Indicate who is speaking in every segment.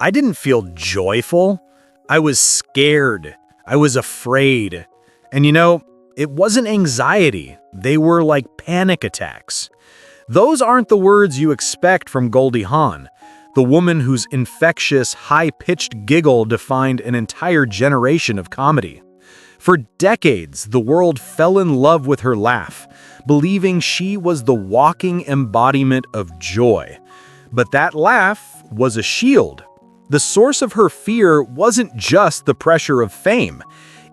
Speaker 1: I didn't feel joyful. I was scared. I was afraid. And it wasn't anxiety. They were like panic attacks. Those aren't the words you expect from Goldie Hawn, the woman whose infectious, high-pitched giggle defined an entire generation of comedy. For decades, the world fell in love with her laugh, believing she was the walking embodiment of joy. But that laugh was a shield. The source of her fear wasn't just the pressure of fame.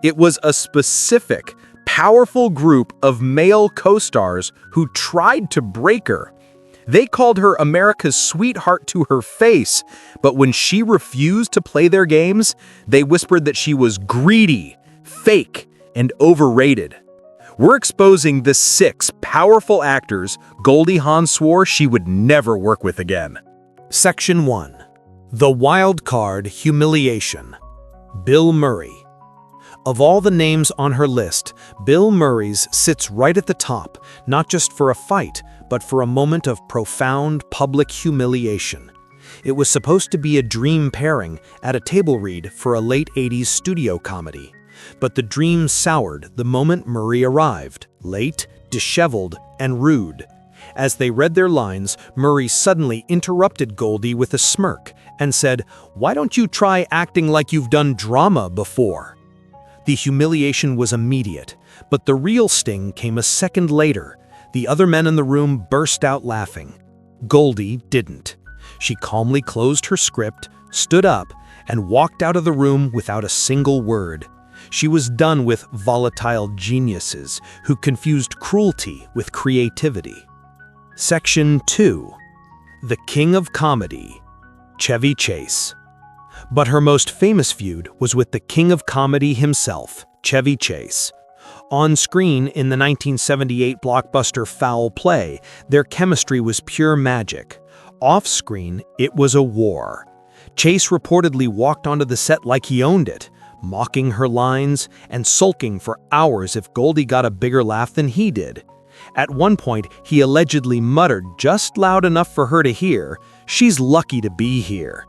Speaker 1: It was a specific, powerful group of male co-stars who tried to break her. They called her America's sweetheart to her face, but when she refused to play their games, they whispered that she was greedy, fake, and overrated. We're exposing the 6 powerful actors Goldie Hawn swore she would never work with again.
Speaker 2: Section 1. The Wild Card Humiliation. Bill Murray. Of all the names on her list, Bill Murray's sits right at the top, not just for a fight, but for a moment of profound public humiliation. It was supposed to be a dream pairing at a table read for a late 80s studio comedy. But the dream soured the moment Murray arrived, late, disheveled, and rude. As they read their lines, Murray suddenly interrupted Goldie with a smirk and said, "Why don't you try acting like you've done drama before?" The humiliation was immediate, but the real sting came a second later. The other men in the room burst out laughing. Goldie didn't. She calmly closed her script, stood up, and walked out of the room without a single word. She was done with volatile geniuses who confused cruelty with creativity. Section 2. The King of Comedy. Chevy Chase. But her most famous feud was with the King of Comedy himself, Chevy Chase. On screen in the 1978 blockbuster Foul Play, their chemistry was pure magic. Off-screen, it was a war. Chase reportedly walked onto the set like he owned it, mocking her lines and sulking for hours if Goldie got a bigger laugh than he did. At one point, he allegedly muttered just loud enough for her to hear, "She's lucky to be here."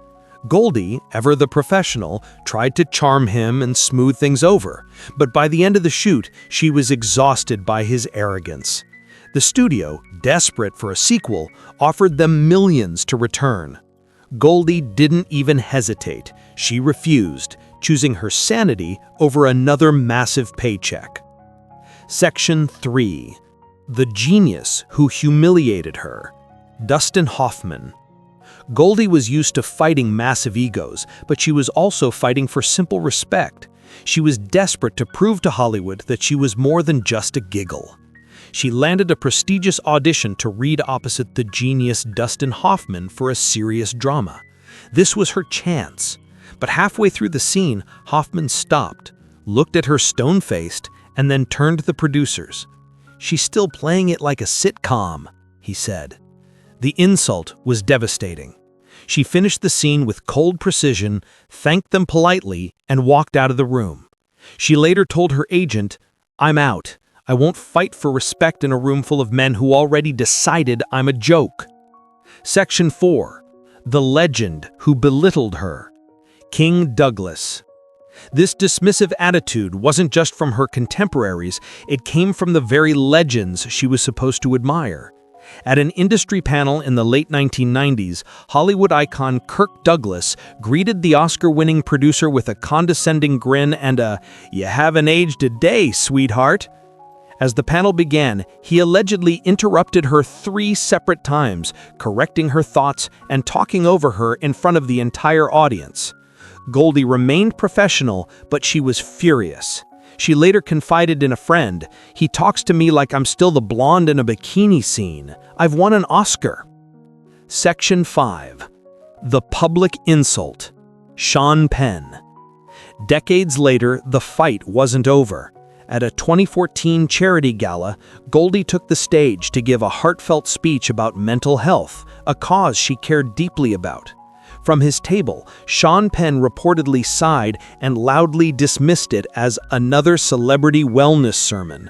Speaker 2: Goldie, ever the professional, tried to charm him and smooth things over, but by the end of the shoot, she was exhausted by his arrogance. The studio, desperate for a sequel, offered them millions to return. Goldie didn't even hesitate. She refused, choosing her sanity over another massive paycheck. Section 3. The Genius Who Humiliated Her. Dustin Hoffman. Goldie was used to fighting massive egos, but she was also fighting for simple respect. She was desperate to prove to Hollywood that she was more than just a giggle. She landed a prestigious audition to read opposite the genius Dustin Hoffman for a serious drama. This was her chance. But halfway through the scene, Hoffman stopped, looked at her stone-faced, and then turned to the producers. "She's still playing it like a sitcom," he said. The insult was devastating. She finished the scene with cold precision, thanked them politely, and walked out of the room. She later told her agent, "I'm out. I won't fight for respect in a room full of men who already decided I'm a joke." Section 4. The Legend Who Belittled Her. King Douglas. This dismissive attitude wasn't just from her contemporaries, it came from the very legends she was supposed to admire. At an industry panel in the late 1990s, Hollywood icon Kirk Douglas greeted the Oscar-winning producer with a condescending grin and a "You haven't aged a day, sweetheart." As the panel began, he allegedly interrupted her 3 separate times, correcting her thoughts and talking over her in front of the entire audience. Goldie remained professional, but she was furious. She later confided in a friend, "He talks to me like I'm still the blonde in a bikini scene. I've won an Oscar." Section 5. The Public Insult. Sean Penn. Decades later, the fight wasn't over. At a 2014 charity gala, Goldie took the stage to give a heartfelt speech about mental health, a cause she cared deeply about. From his table, Sean Penn reportedly sighed and loudly dismissed it as another celebrity wellness sermon.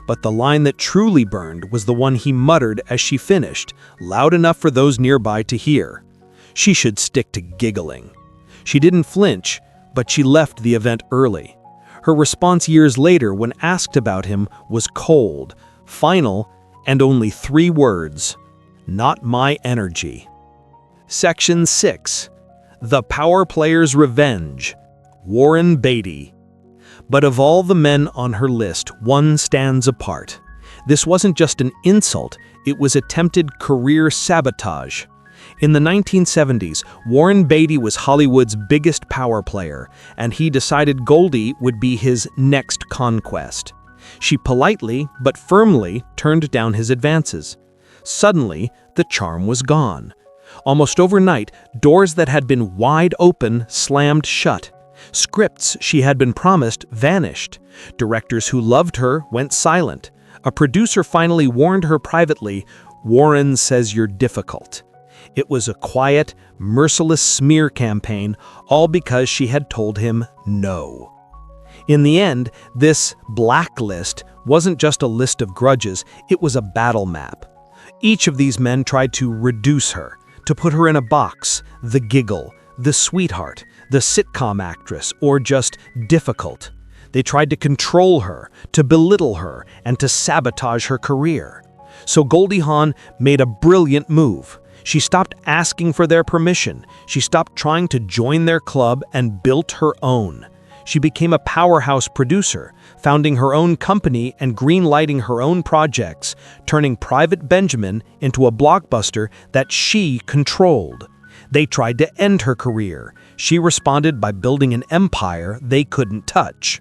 Speaker 2: But the line that truly burned was the one he muttered as she finished, loud enough for those nearby to hear. She should stick to giggling. She didn't flinch, but she left the event early. Her response years later when asked about him was cold, final, and only 3 words: "Not my energy." Section 6. The Power Player's Revenge. Warren Beatty. But of all the men on her list, one stands apart. This wasn't just an insult, it was attempted career sabotage. In the 1970s, Warren Beatty was Hollywood's biggest power player, and he decided Goldie would be his next conquest. She politely but firmly turned down his advances. Suddenly, the charm was gone. Almost overnight, doors that had been wide open slammed shut. Scripts she had been promised vanished. Directors who loved her went silent. A producer finally warned her privately, "Warren says you're difficult." It was a quiet, merciless smear campaign, all because she had told him no. In the end, this blacklist wasn't just a list of grudges, it was a battle map. Each of these men tried to reduce her, to put her in a box: the giggle, the sweetheart, the sitcom actress, or just difficult. They tried to control her, to belittle her, and to sabotage her career. So Goldie Hawn made a brilliant move. She stopped asking for their permission. She stopped trying to join their club and built her own. She became a powerhouse producer, founding her own company and green-lighting her own projects, turning Private Benjamin into a blockbuster that she controlled. They tried to end her career. She responded by building an empire they couldn't touch.